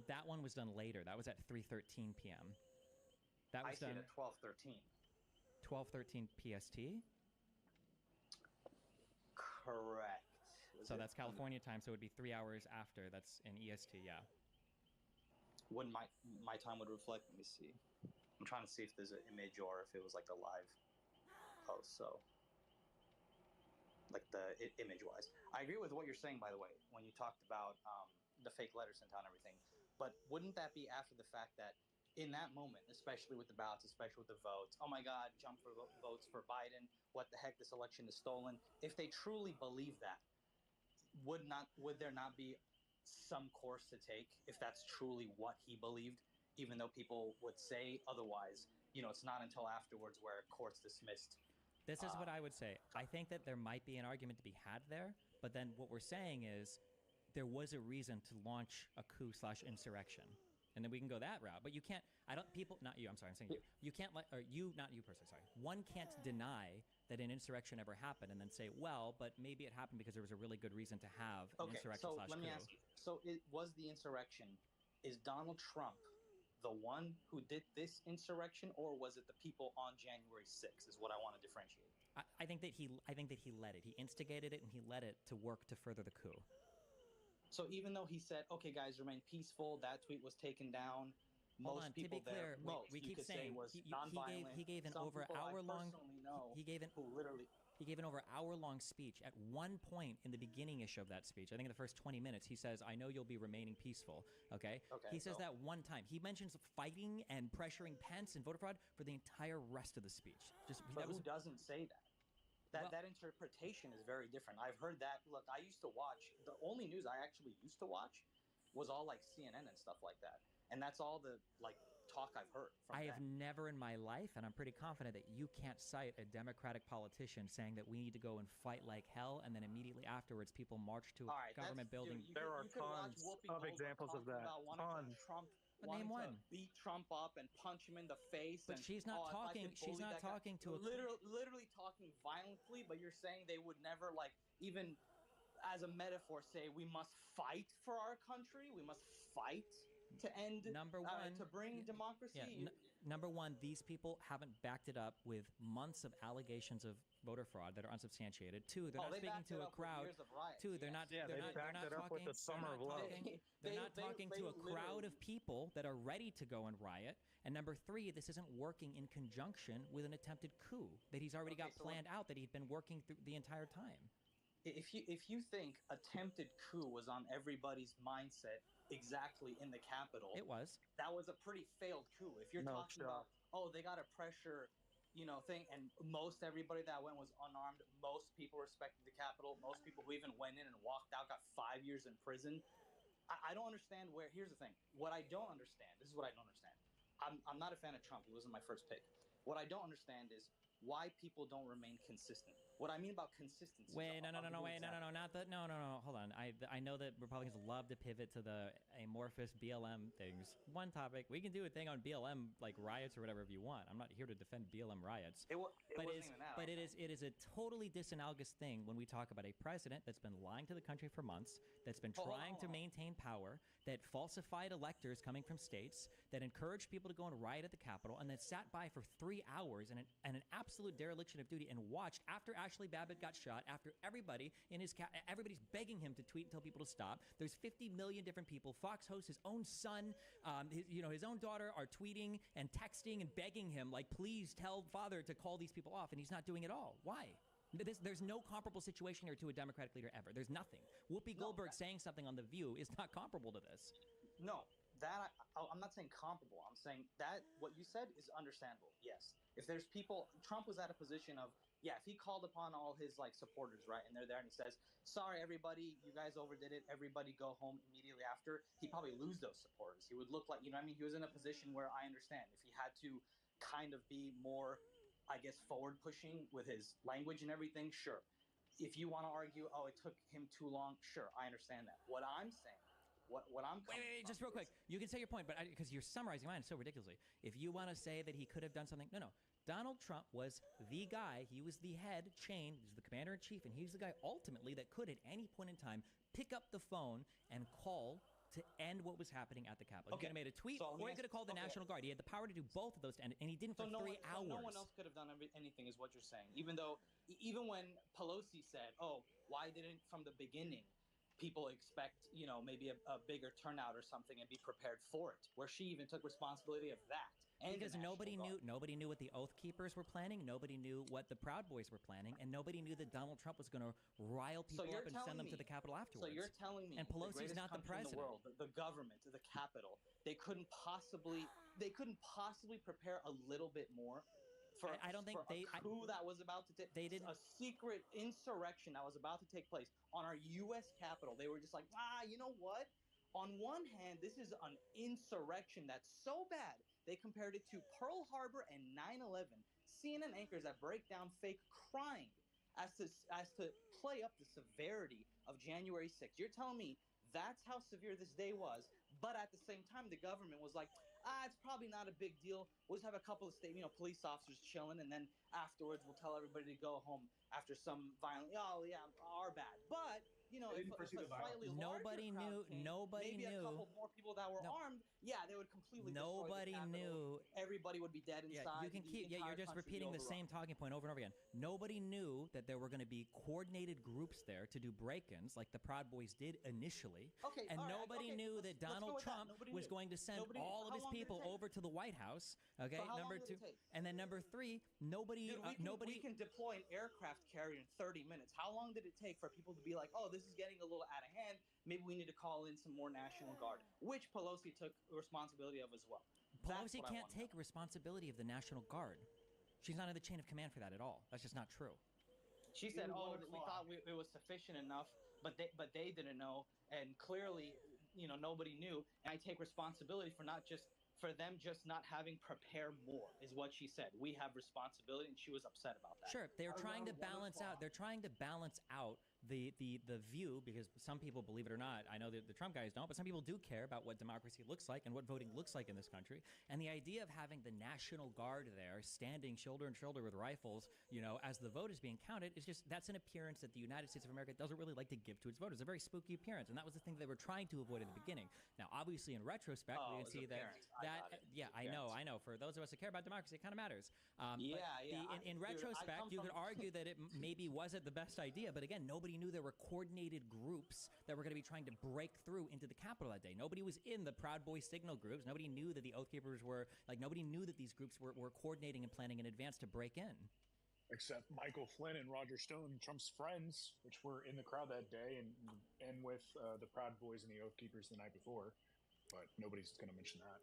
That one was done later. That was at 3:13 p.m. That was done done at 12:13. 12:13 PST. Correct. So that's California time. So it would be 3 hours after. That's in EST. Yeah. When my time would reflect. Let me see. I'm trying to see if there's an image or if it was like a live post. So, like the image wise, I agree with what you're saying. By the way, when you talked about the fake letters sent out and everything, but wouldn't that be after the fact that in that moment, especially with the ballots, especially with the votes, oh my God, jump for votes for Biden. What the heck? This election is stolen. If they truly believe that, would there not be some course to take if that's truly what he believed? Even though people would say otherwise, it's not until afterwards where court's dismissed. This is what I would say. I think that there might be an argument to be had there, but then what we're saying is there was a reason to launch a coup/insurrection. And then we can go that route. But you can't, not you, I'm sorry, I'm saying you. You can't not you personally, sorry. One can't deny that an insurrection ever happened and then say, well, but maybe it happened because there was a really good reason to have an insurrection/coup. So let me ask you. So it was the insurrection. Is Donald Trump the one who did this insurrection, or was it the people on January 6th? Is what I want to differentiate. I think that he led it. He instigated it and he led it to work to further the coup. So even though he said, "Okay, guys, remain peaceful," that tweet was taken down. Most people there, we keep saying was nonviolent. He gave an over hour-long. He gave an over hour-long speech. At one point in the beginning-ish of that speech, I think in the first 20 minutes, he says, "I know you'll be remaining peaceful." Okay. He says that one time. He mentions fighting and pressuring Pence and voter fraud for the entire rest of the speech. But who doesn't say that? That interpretation is very different. I've heard that. Look, I used to watch. The only news I actually used to watch was all like CNN and stuff like that. And that's all the talk I've heard from I have never in my life, and I'm pretty confident that you can't cite a Democratic politician saying that we need to go and fight like hell, and then immediately afterwards people march to a government building. There are tons of examples of that. Name one. Beat Trump up and punch him in the face. But she's not talking. She's not talking to a literally talking violently. But you're saying they would never even as a metaphor say we must fight for our country. We must fight to end to bring democracy. Yeah. Number one, these people haven't backed it up with months of allegations of voter fraud that are unsubstantiated. Two, they're not speaking to a crowd. Two, they're not. Yeah, they're they backed it up with the summer of love. They're not talking to a crowd of people that are ready to go and riot. And number three, this isn't working in conjunction with an attempted coup that he's already got planned out that he'd been working through the entire time. If you think attempted coup was on everybody's mindset exactly in the Capitol. It was. That was a pretty failed coup. If you're No talking shot. about, oh, they got a pressure, thing, and most everybody that went was unarmed. Most people respected the Capitol. Most people who even went in and walked out got 5 years in prison. I don't understand where. Here's the thing. What I don't understand. This is what I don't understand. I'm not a fan of Trump. He wasn't my first pick. What I don't understand is why people don't remain consistent. What I mean about consistency. Wait, no, not the, no, hold on. I know that Republicans love to pivot to the amorphous BLM things. One topic, we can do a thing on BLM, like riots or whatever if you want. I'm not here to defend BLM riots. It wasn't even that. But it is a totally disanalogous thing when we talk about a president that's been lying to the country for months, that's been trying to maintain power, that falsified electors coming from states, that encouraged people to go and riot at the Capitol, and that sat by for 3 hours in an absolute dereliction of duty and watched after Ashley Babbitt got shot, after everybody in everybody's begging him to tweet and tell people to stop. There's 50 million different people. Fox hosts, his own son, his own daughter are tweeting and texting and begging him, like, please tell father to call these people off, and he's not doing it all. Why? There's no comparable situation here to a Democratic leader ever. There's nothing. Whoopi Goldberg saying something on The View is not comparable to this. No, that I'm not saying comparable. I'm saying that what you said is understandable. Yes, if there's people, Trump was at a position of, if he called upon all his supporters, right, and they're there, and he says, "Sorry, everybody, you guys overdid it. Everybody go home immediately after." He'd probably lose those supporters. He would look like, he was in a position where I understand if he had to kind of be more, I guess, forward pushing with his language and everything. Sure. If you want to argue, oh, it took him too long, sure, I understand that. What I'm saying. What I'm wait, just real quick. You can say your point, but because you're summarizing mine so ridiculously. If you want to say that he could have done something, no. Donald Trump was the guy. He was the head chain. He was the commander in chief, and he was the guy ultimately that could, at any point in time, pick up the phone and call to end what was happening at the Capitol. He could have made a tweet, or he could have called the National Guard. He had the power to do both of those to end it, and he didn't for 3 hours. So no one else could have done anything, is what you're saying. Even when Pelosi said, "Oh, why didn't from the beginning people expect, maybe a bigger turnout or something and be prepared for it?" Where she even took responsibility of that. Because nobody knew what the Oath Keepers were planning. Nobody knew what the Proud Boys were planning, and nobody knew that Donald Trump was going to rile people up and send them to the Capitol afterwards. So you're telling me, and Pelosi's not the president. In the world, the government, the Capitol, they couldn't possibly prepare a little bit more for I don't think a coup that was about to take. They didn't. A secret insurrection that was about to take place on our U.S. Capitol. They were just like, you know what? On one hand, this is an insurrection that's so bad. They compared it to Pearl Harbor and 9/11. CNN anchors that break down fake crying as to play up the severity of January 6th. You're telling me that's how severe this day was, but at the same time, the government was like, it's probably not a big deal. We'll just have a couple of police officers chilling, and then afterwards we'll tell everybody to go home after some violent. Oh yeah, our bad. But if a slightly nobody larger knew. Nobody maybe knew. A couple more people that were armed. Yeah, they would completely. Nobody destroy the knew. Everybody would be dead inside. Yeah, you can keep. Yeah, you're just repeating the same talking point over and over again. Nobody knew that there were going to be coordinated groups there to do break-ins, like the Proud Boys did initially. Okay. And nobody knew that Donald Trump was going to send all of his people over to the White House. Okay. So how number long 2, did it take? and then number 3, nobody. We can deploy an aircraft carrier in 30 minutes. How long did it take for people to be like, oh, this is getting a little out of hand. Maybe we need to call in some more National Guard, which Pelosi took responsibility of as well. Pelosi can't take responsibility of the National Guard. She's not in the chain of command for that at all. That's just not true. She said, "Oh, we thought it was sufficient enough, but they didn't know, and clearly, nobody knew." And I take responsibility for them just not having prepared more, is what she said. We have responsibility, and she was upset about that. Sure, they're trying to balance out. They're trying to balance out the view, because some people, believe it or not, I know that the Trump guys don't, but some people do care about what democracy looks like and what voting looks like in this country. And the idea of having the National Guard there standing shoulder to shoulder with rifles, as the vote is being counted, that's an appearance that the United States of America doesn't really like to give to its voters. A very spooky appearance, and that was the thing they were trying to avoid in the beginning. Now, obviously, in retrospect, we can see I know. For those of us that care about democracy, it kind of matters. In retrospect, you could argue that it maybe wasn't the best idea, but again, nobody knew there were coordinated groups that were going to be trying to break through into the Capitol that day. Nobody was in the Proud Boys signal groups. Nobody knew that the Oath Keepers were, nobody knew that these groups were coordinating and planning in advance to break in. except Michael Flynn and Roger Stone, Trump's friends, which were in the crowd that day, and with the Proud Boys and the Oath Keepers the night before. But nobody's going to mention that.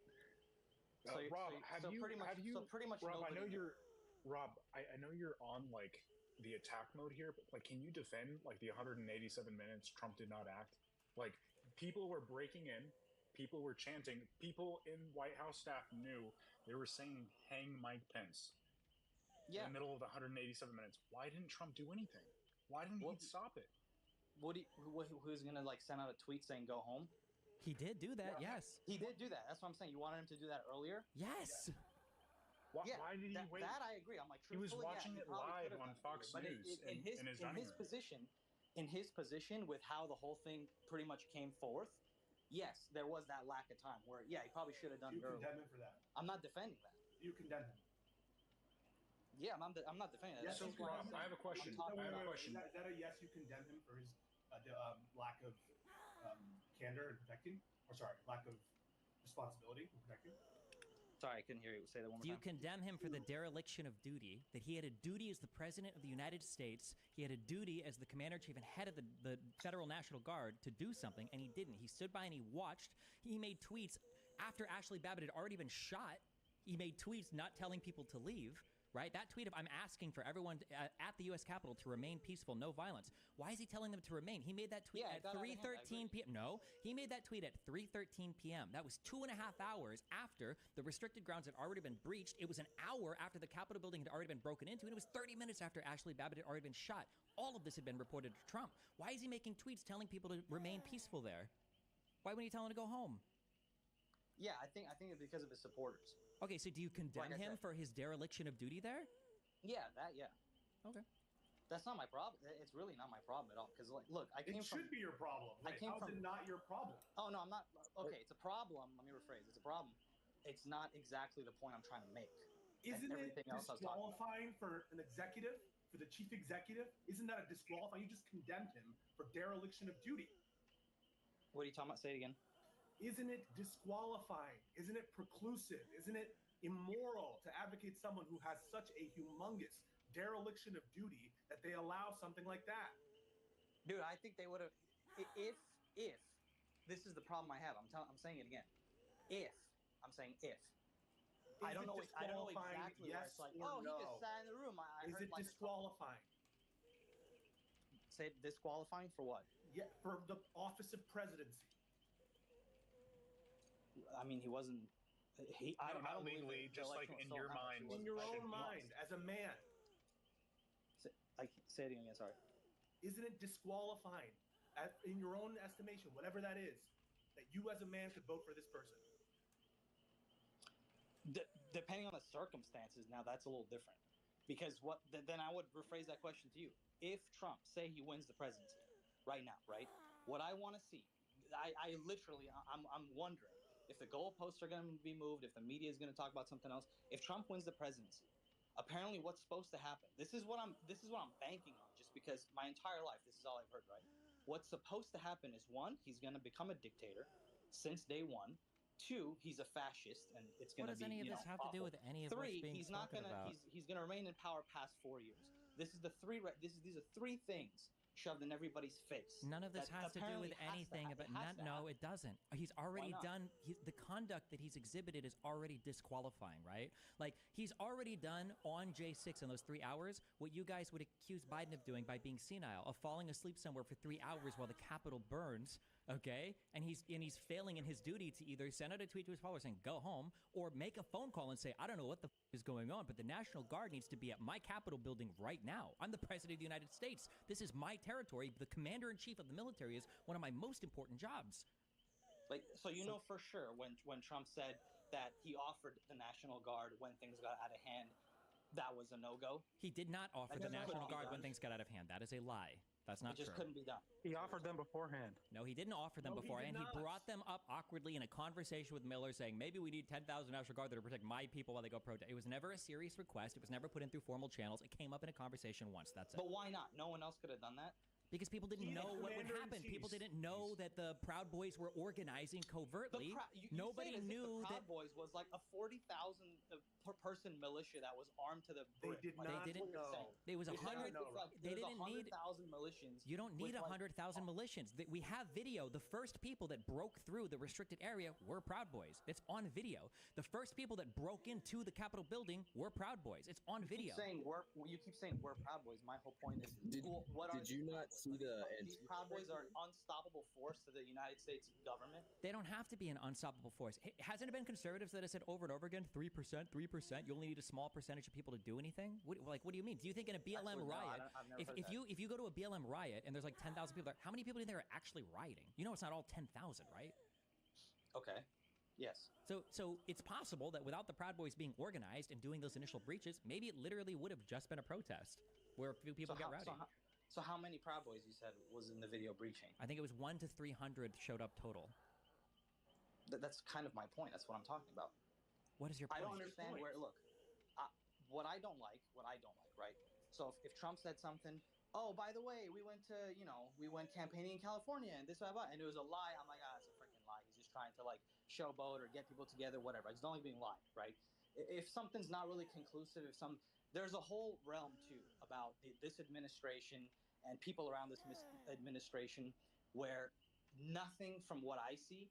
Rob, have you? Rob, I know you're. Rob, I know you're on like the attack mode here, but like, can you defend like the 187 minutes Trump did not act? Like, people were breaking in, people were chanting, people in White House staff knew they were saying "Hang Mike Pence" in the middle of the 187 minutes. Why didn't Trump do anything? Why didn't he stop it? Who's gonna like send out a tweet saying "Go home"? He did do that, yes. He did do that. That's what I'm saying. You wanted him to do that earlier? Yes. Why did he wait? That I agree. I'm like, he was watching it live on Fox News in his position. In his position, with how the whole thing pretty much came forth, yes, there was that lack of time where, he probably should have done it earlier. You condemn him for that. I'm not defending that. You condemn him. Yeah, I'm not defending that. Yes, so, Rob, I have a question. Is that a yes? You condemn him for his lack of candor and protecting, or sorry, lack of responsibility in protecting? Sorry, I couldn't hear you. Say that one more Do you time. condemn him for the dereliction of duty? That he had a duty as the President of the United States, he had a duty as the Commander-in-Chief and head of the Federal National Guard to do something, and he didn't. He stood by and he watched. He made tweets after Ashley Babbitt had already been shot. He made tweets not telling people to leave. Right? That tweet of "I'm asking for everyone at the U.S. Capitol to remain peaceful, no violence." Why is he telling them to remain? He made that tweet at 3:13 p.m. No, he made that tweet at 3:13 p.m. That was 2.5 hours after the restricted grounds had already been breached. It was an hour after the Capitol building had already been broken into, and it was 30 minutes after Ashley Babbitt had already been shot. All of this had been reported to Trump. Why is he making tweets telling people to remain peaceful there? Why wouldn't he tell them to go home? Yeah, I think it's because of his supporters. Okay, so do you condemn him for his dereliction of duty there? Yeah. Okay. That's not my problem. It's really not my problem at all. Because, like, look, It should be your problem. How's it not your problem? Oh, no, I'm not. Okay, it's a problem. Let me rephrase. It's a problem. It's not exactly the point I'm trying to make. Isn't it disqualifying for an executive, for the chief executive? Isn't that a disqualifying? You just condemned him for dereliction of duty. What are you talking about? Say it again. Isn't it disqualifying? Isn't it preclusive? Isn't it immoral to advocate someone who has such a humongous dereliction of duty that they allow something like that? Dude, I think they would have. If this is the problem I have, I'm saying it again. If I don't know exactly. Yes, where it's like, or he no? just sat in the room. Is it disqualifying? Say disqualifying for what? Yeah, for the office of presidency. I mean, he wasn't. I don't legally, just like in your mind. In your own mind, as a man. Say it again. Sorry. Isn't it disqualifying, in your own estimation, whatever that is, that you as a man could vote for this person? Depending on the circumstances, now that's a little different. Because then I would rephrase that question to you. If Trump, say he wins the presidency right now, right? What I want to see, I literally, I'm wondering if the goalposts are going to be moved, if the media is going to talk about something else. If Trump wins the presidency, apparently what's supposed to happen? This is what I'm banking on, just because my entire life this is all I've heard, right? What's supposed to happen is, 1, he's going to become a dictator since day 1. 2, he's a fascist, and it's going to be. What does any of this have to do with any of what's being spoken about? He's going to remain in power past 4 years. These are 3 things shoved in everybody's face. None of this has to do with anything about. No, it doesn't. He's already done. The conduct that he's exhibited is already disqualifying, right? Like, he's already done on J6 in those 3 hours what you guys would accuse Biden of doing by being senile, of falling asleep somewhere for 3 hours while the Capitol burns. Okay, and he's failing in his duty to either send out a tweet to his followers saying "go home" or make a phone call and say, "I don't know what the is going on, but the National Guard needs to be at my Capitol building right now. I'm the President of the United States. This is my territory. The Commander-in-Chief of the military is one of my most important jobs." Like, so for sure when Trump said that he offered the National Guard when things got out of hand, that was a no-go. He did not offer the National Guard when things got out of hand. That is a lie. That's not true. It just couldn't be done. He offered them beforehand. No, he didn't offer them beforehand. He brought them up awkwardly in a conversation with Miller saying, maybe we need 10,000 National Guard to protect my people while they go protest. It was never a serious request. It was never put in through formal channels. It came up in a conversation once. That's it. But why not? No one else could have done that? Because people didn't He's know what would commander in happen. chief. People didn't know that the Proud Boys were organizing covertly. You Nobody say it as if knew the Proud that. Boys was like a 40,000 per person militia that was armed to the They brim. did Like, not that's what you're know. saying. It was They You're did saying not as know, if, like, Rob. They there's didn't need- 100,000 militians. You don't need with, like, 100,000 militians. We have video. The first people that broke through the restricted area were Proud Boys. It's on video. The first people that broke into the Capitol building were Proud Boys. It's on video. You keep saying we're Proud Boys. My whole point is, what are did you these not Proud Boys? see the These Proud Boys are an unstoppable force to the United States government. They don't have to be an unstoppable force. Hasn't it been conservatives that have said over and over again, 3%, 3%? You only need a small percentage of people to do anything. What do you mean? Do you think in a BLM Actually, no, riot, I've never heard if that. you go to a BLM riot and there's like 10,000 people there, how many people do you think are actually rioting? You know, it's not all 10,000, right? Okay. Yes. So it's possible that without the Proud Boys being organized and doing those initial breaches, maybe it literally would have just been a protest where a few people get rowdy. So how many Proud Boys you said was in the video breaching? I think it was 1 to 300 showed up total. That's kind of my point. That's what I'm talking about. What is your point? I don't understand where. Look, what I don't like, right? So if Trump said something, oh, by the way, we went campaigning in California and this, blah, blah, and it was a lie. I'm like, it's a freaking lie. He's just trying to like showboat or get people together, whatever. I just don't like being lied, right? If something's not really conclusive, there's a whole realm too about this administration and people around this administration where nothing from what I see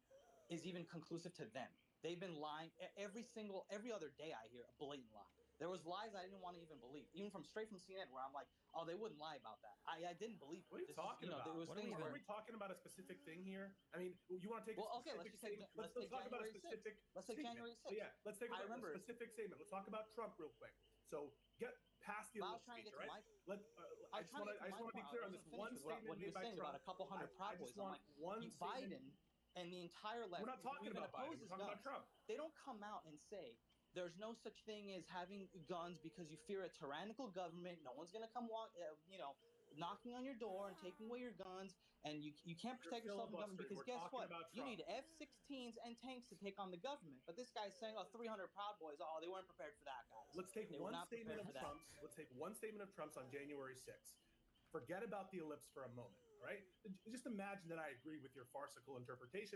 is even conclusive to them. They've been lying every other day. I hear a blatant lie. There was lies I didn't want to even believe, even straight from CNN, where I'm like, oh, they wouldn't lie about that. I didn't believe it. What are you talking about? There was things Are we talking about a specific thing here? I mean, you want to take a specific statement? Let's talk about a specific Let's take statement. January 6th. Yeah, let's take a specific statement. Let's talk about Trump real quick. So get past the ellipse speech, right? I just want to be clear on this one statement what he was saying about a couple hundred Proud Boys. I'm like, Biden and the entire left. We're not talking about Biden. We're talking about Trump. They don't come out and say there's no such thing as having guns because you fear a tyrannical government. No one's gonna come knocking on your door and taking away your guns, and you can't protect yourself from government because guess what? You need F-16s and tanks to take on the government. But this guy's saying, 300 Proud Boys. Oh, they weren't prepared for that, guys. Let's take one statement of Trump's. Let's take one statement of Trump's on January 6th. Forget about the ellipse for a moment, all right? Just imagine that I agree with your farcical interpretation.